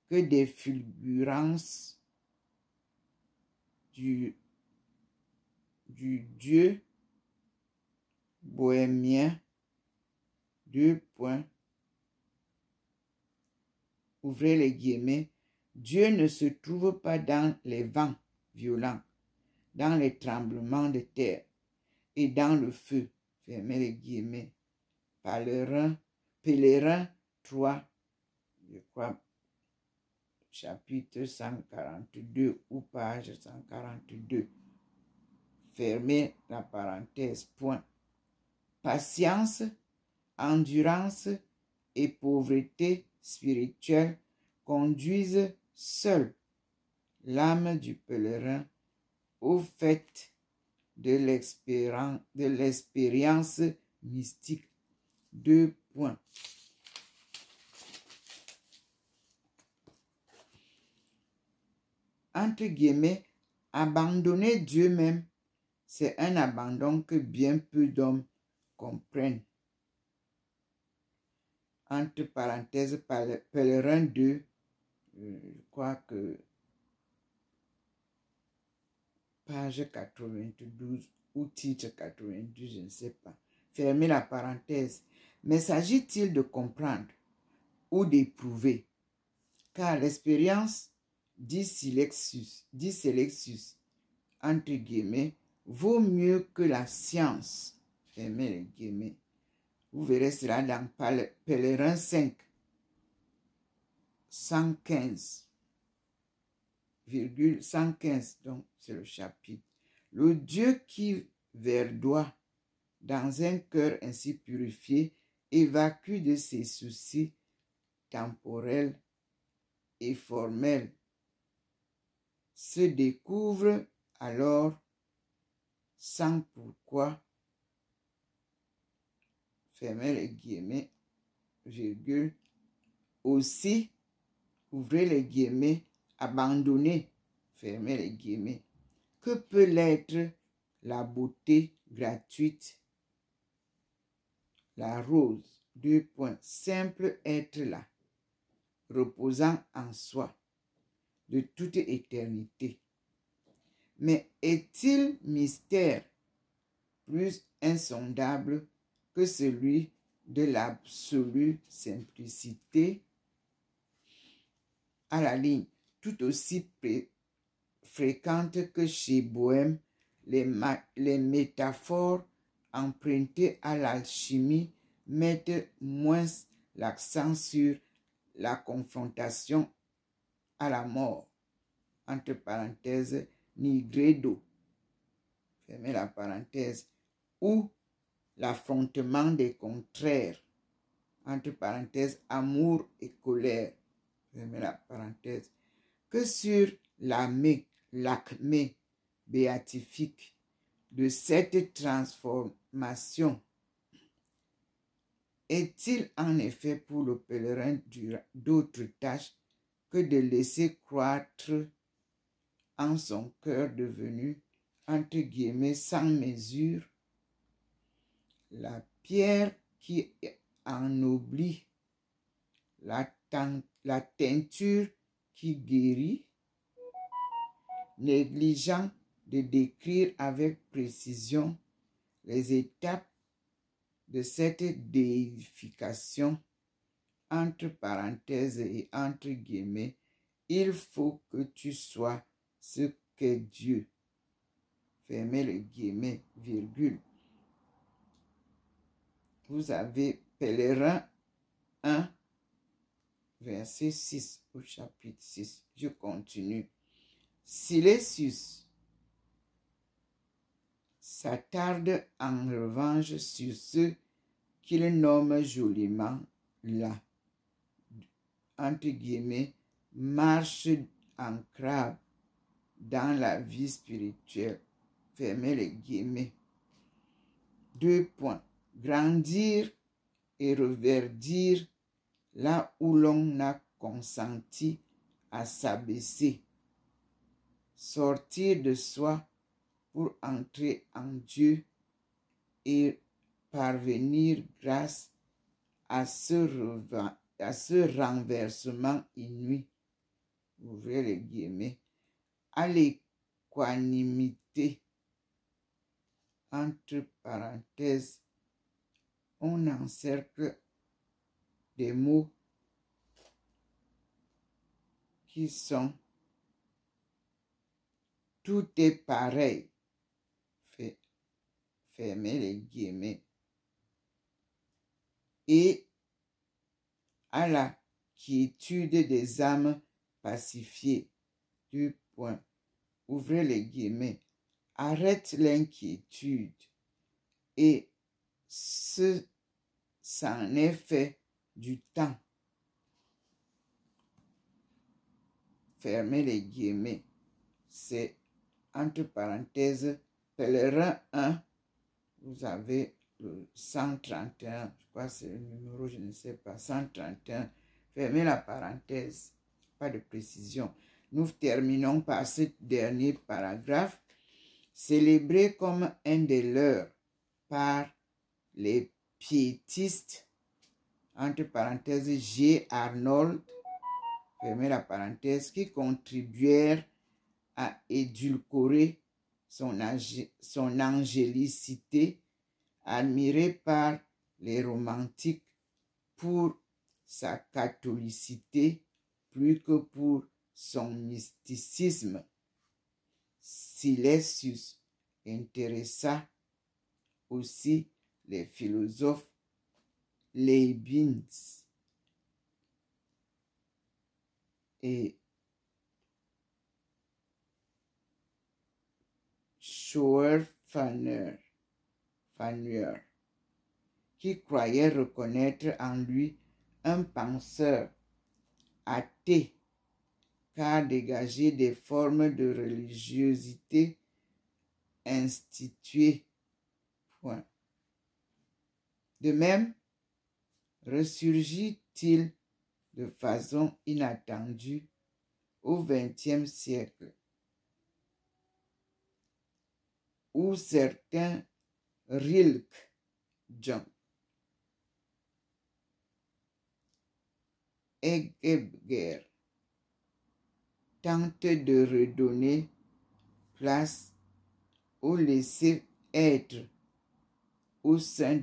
que des fulgurances du Dieu bohémien, 2 points, ouvrez les guillemets, Dieu ne se trouve pas dans les vents violents, dans les tremblements de terre et dans le feu, fermez les guillemets. Pèlerin 3, je crois, chapitre 142 ou page 142. Fermez la parenthèse, point. Patience, endurance et pauvreté spirituelle conduisent seule l'âme du pèlerin au fait de l'expérience mystique. 2 points. entre guillemets, abandonner Dieu même, c'est un abandon que bien peu d'hommes comprennent. Entre parenthèses, Pèlerin 2, je crois que page 92 ou titre 92, je ne sais pas. Fermez la parenthèse. Mais s'agit-il de comprendre ou d'éprouver? Car l'expérience, dit Silexus, entre guillemets, vaut mieux que la science. Fermez les guillemets. Vous verrez cela dans Pèlerin 5, 115, 115, donc c'est le chapitre. Le Dieu qui verdoie dans un cœur ainsi purifié évacue de ses soucis temporels et formels, se découvre alors sans pourquoi, fermez les guillemets, virgule, aussi, ouvrez les guillemets, abandonner, fermez les guillemets. Que peut l'être la beauté gratuite, la rose, simple être là, reposant en soi, de toute éternité. Mais est-il mystère plus insondable que celui de l'absolue simplicité? À la ligne, tout aussi fréquente que chez Bohème, les métaphores empruntées à l'alchimie mettent moins l'accent sur la confrontation à la mort, entre parenthèses, nigredo, fermez la parenthèse, ou l'affrontement des contraires, entre parenthèses, amour et colère, fermez la parenthèse, que sur l'acmé béatifique de cette transformation. Est-il en effet pour le pèlerin d'autres tâches que de laisser croître en son cœur devenu, entre guillemets, sans mesure, la pierre qui ennoblit, la teinture qui guérit, négligeant de décrire avec précision les étapes de cette déification, entre parenthèses et entre guillemets, il faut que tu sois ce qu'est Dieu. Fermez les guillemets, virgule. Vous avez Pèlerin 1, verset 6 au chapitre 6. Je continue. Silesius s'attarde en revanche sur ce qu'il nomme joliment la, entre guillemets, marche en crabe dans la vie spirituelle. Fermez les guillemets. 2 points. Grandir et reverdir là où l'on a consenti à s'abaisser. Sortir de soi pour entrer en Dieu et parvenir grâce à ce renversement inouï, ouvrez les guillemets, à l'équanimité, entre parenthèses, on encercle des mots qui sont tout est pareil, fermez les guillemets, et à la quiétude des âmes pacifiées, du point, ouvrez les guillemets, arrête l'inquiétude, et ce c'en est fait du temps, fermez les guillemets, c'est entre parenthèses, Pèlerin 1, vous avez le 131, je crois que c'est le numéro, je ne sais pas, 131, fermez la parenthèse, pas de précision. nous terminons par ce dernier paragraphe. Célébré comme un des leurs par les piétistes, entre parenthèses G. Arnold, fermez la parenthèse, qui contribuèrent à édulcorer son angélicité, admiré par les romantiques pour sa catholicité plus que pour son mysticisme. Silesius intéressa aussi les philosophes Leibniz et Schorfner, qui croyaient reconnaître en lui un penseur athée, car dégagé des formes de religiosité instituées. Point. De même, ressurgit-il de façon inattendue au XXe siècle, où certains Rilke, John, Hegebger tentent de redonner place au laisser-être au sein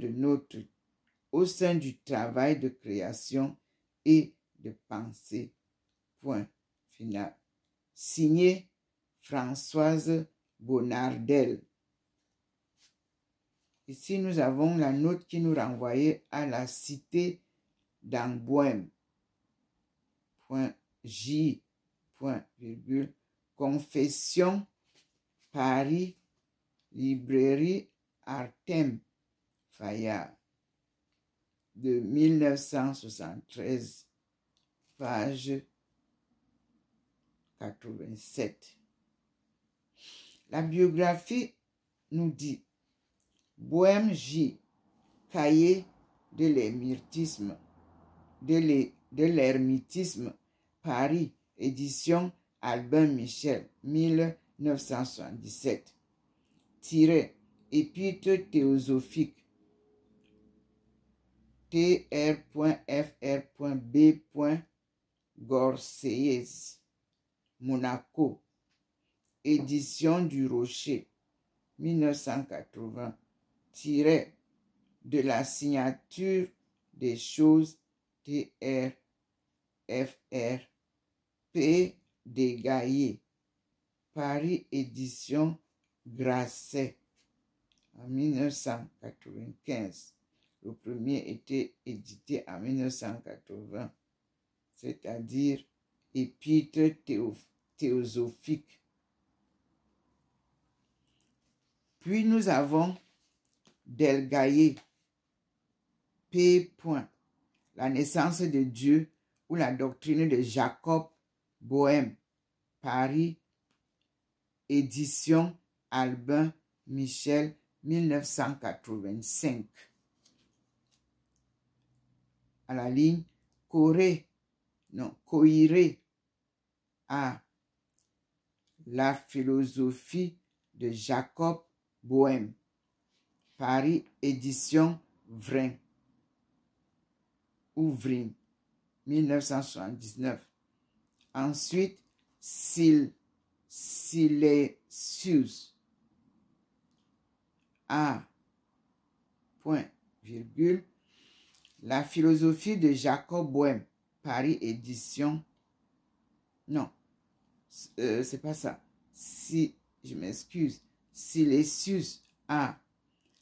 du travail de création et de pensée. Point final. Signé Françoise Bonnardel. Ici, nous avons la note qui nous renvoyait à la cité d'Angoulême. Point J. Point virgule. Confession, Paris, librairie Artem Fayard, de 1973, page 87. La biographie nous dit: Bohème J. Cahier de l'ermitisme, Paris, édition Albin Michel, 1977. Épître théosophique, tr.fr.b. Gorseillez, Monaco, édition du Rocher, 1980, de la signature des choses, tr.fr. P. Desgaillés, Paris, édition Grasset, en 1995. Le premier était édité en 1980, c'est-à-dire Épître théosophique. Puis nous avons Desgaillés, P. La naissance de Dieu ou la doctrine de Jacob Bohème, Paris, édition Albin Michel, 1985. À la ligne Coiré à la philosophie de Jacob Bohème, Paris, édition Vrin, 1979. Ensuite, Silesius, A. Virgule, la philosophie de Jacob Bohème, Paris, édition. Non, c'est pas ça. Je m'excuse. Silesius A.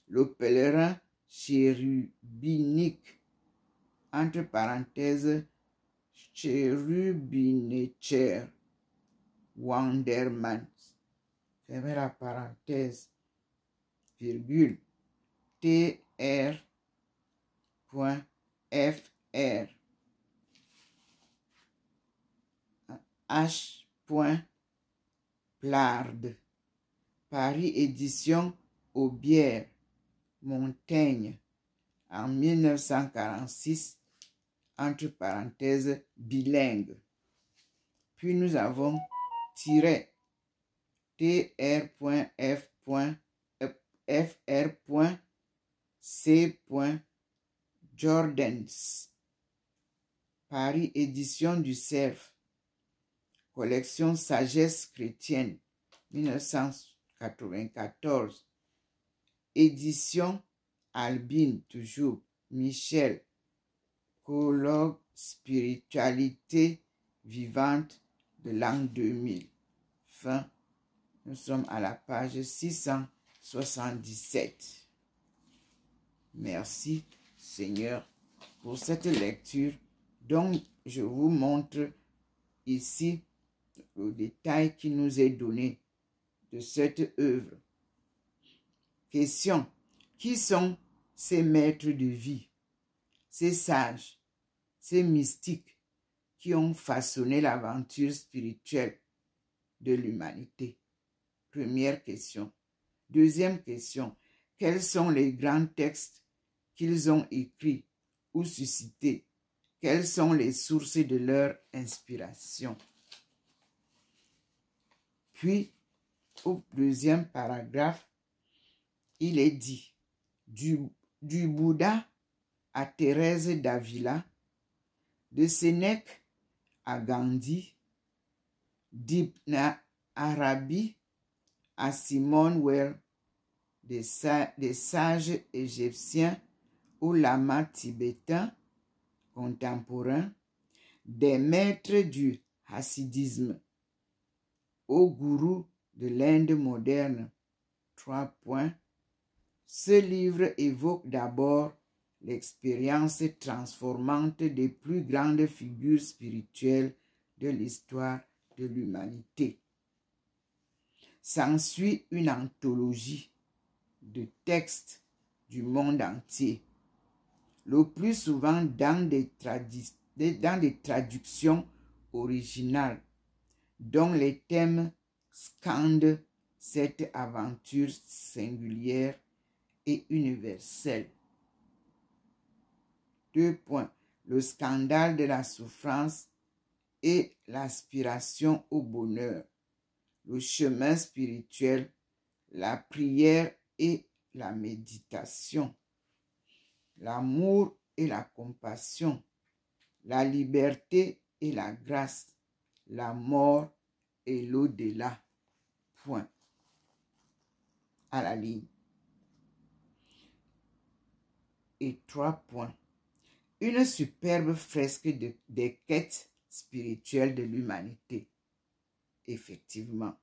Le pèlerin chérubinique, entre parenthèses, Cherubinicher Wandermans, fermez la parenthèse, virgule, tr.fr. H. Plard, Paris, édition Aubière, Montaigne, en 1946, entre parenthèses, bilingue. Puis nous avons Jordans. Paris, édition du Cerf. Collection Sagesse chrétienne, 1994. Édition Albine, toujours. Michel. Colloque Spiritualité vivante de l'an 2000. Fin. Nous sommes à la page 677. Merci Seigneur pour cette lecture dont je vous montre ici le détail qui nous est donné de cette œuvre. Question. Qui sont ces maîtres de vie, ces sages, ces mystiques qui ont façonné l'aventure spirituelle de l'humanité? Première question. Deuxième question. Quels sont les grands textes qu'ils ont écrits ou suscités? Quelles sont les sources de leur inspiration? Puis, au deuxième paragraphe, il est dit du Bouddha à Thérèse d'Avila, de Sénèque à Gandhi, d'Ibn Arabi à Simone Weil, des sages égyptiens aux lamas tibétains contemporains, des maîtres du hassidisme aux gourous de l'Inde moderne. 3 points. Ce livre évoque d'abord l'expérience transformante des plus grandes figures spirituelles de l'histoire de l'humanité. S'ensuit une anthologie de textes du monde entier, le plus souvent dans des traductions originales, dont les thèmes scandent cette aventure singulière et universelle. 2 points. Le scandale de la souffrance et l'aspiration au bonheur, le chemin spirituel, la prière et la méditation, l'amour et la compassion, la liberté et la grâce, la mort et l'au-delà. Point. À la ligne. Et 3 points. Une superbe fresque des quêtes spirituelles de l'humanité. Effectivement.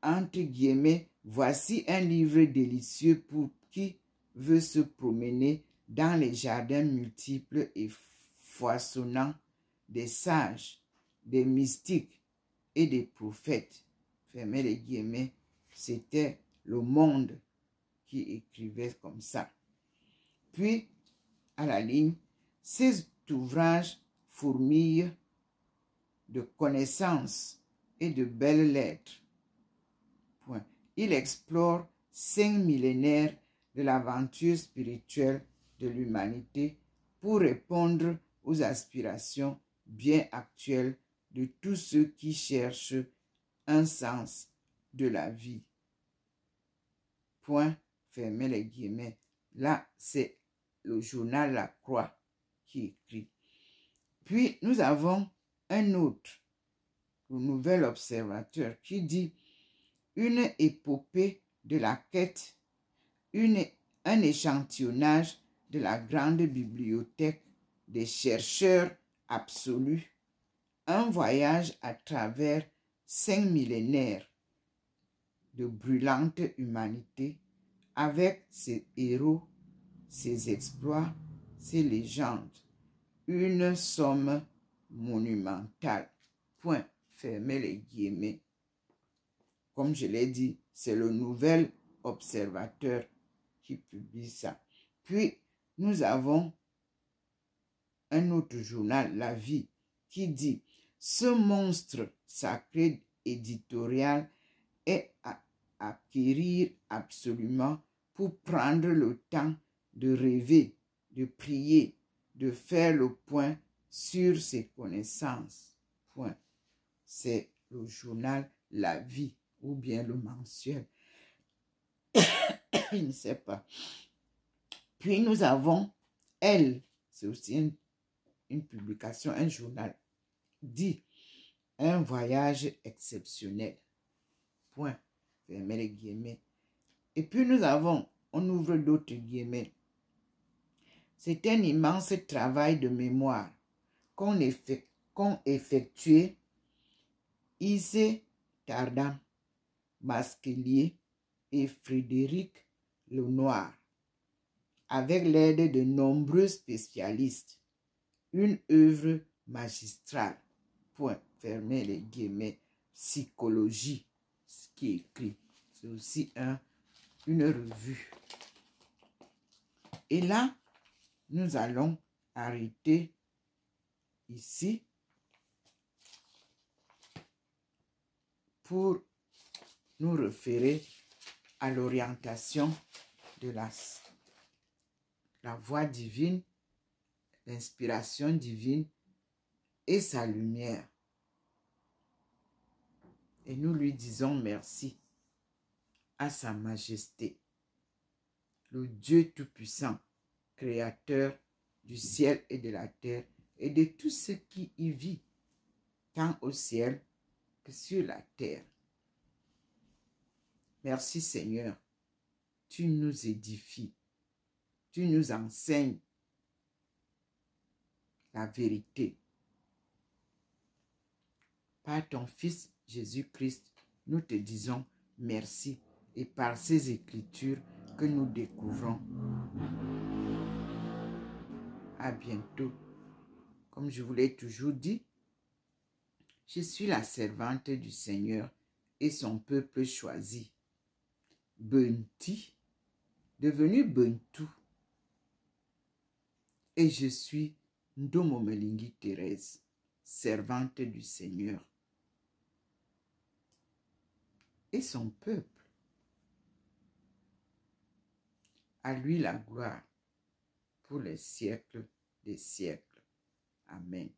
Entre guillemets, voici un livre délicieux pour qui veut se promener dans les jardins multiples et foisonnants des sages, des mystiques et des prophètes. Fermez les guillemets, c'était Le Monde qui écrivait comme ça. Puis, à la ligne, ces ouvrages fourmillent de connaissances et de belles lettres. Point. Il explore 5 millénaires de l'aventure spirituelle de l'humanité pour répondre aux aspirations bien actuelles de tous ceux qui cherchent un sens de la vie. Point, fermez les guillemets. Là, c'est le journal La Croix qui écrit. Puis, nous avons un autre, le Nouvel Observateur, qui dit une épopée de la quête, un échantillonnage de la grande bibliothèque des chercheurs absolus, un voyage à travers 5 millénaires de brûlante humanité avec ses héros, ses exploits, ses légendes. Une somme monumentale. Point. Fermez les guillemets. Comme je l'ai dit, c'est le Nouvel Observateur qui publie ça. Puis, nous avons un autre journal, La Vie, qui dit « Ce monstre sacré éditorial est à acquérir absolument pour prendre le temps de rêver, de prier, de faire le point sur ses connaissances. » Point. c'est le journal La Vie ou bien le mensuel. Je ne sais pas. Puis nous avons Elle, c'est aussi une publication, un journal, dit un voyage exceptionnel. Point. Fermez les guillemets. Et puis nous avons, on ouvre d'autres guillemets. C'est un immense travail de mémoire qu'ont effectué Issé Tardam, Masquelier et Frédéric Lenoir, avec l'aide de nombreux spécialistes. Une œuvre magistrale. Point. Fermez les guillemets. Psychologie, ce qui est écrit. C'est aussi une revue. Et là, nous allons arrêter ici pour nous référer à l'orientation de la voix divine, l'inspiration divine et sa lumière. Et nous lui disons merci à sa majesté, le Dieu Tout-Puissant, créateur du ciel et de la terre et de tout ce qui y vit, tant au ciel que sur la terre. Merci Seigneur, tu nous édifies, tu nous enseignes la vérité. Par ton Fils Jésus-Christ, nous te disons merci et par ces écritures que nous découvrons. À bientôt. Comme je vous l'ai toujours dit, je suis la servante du Seigneur et son peuple choisi. Bunti, devenu Buntu. Et je suis Ndomomelingi Thérèse, servante du Seigneur et son peuple. À lui la gloire pour les siècles des siècles. Amen.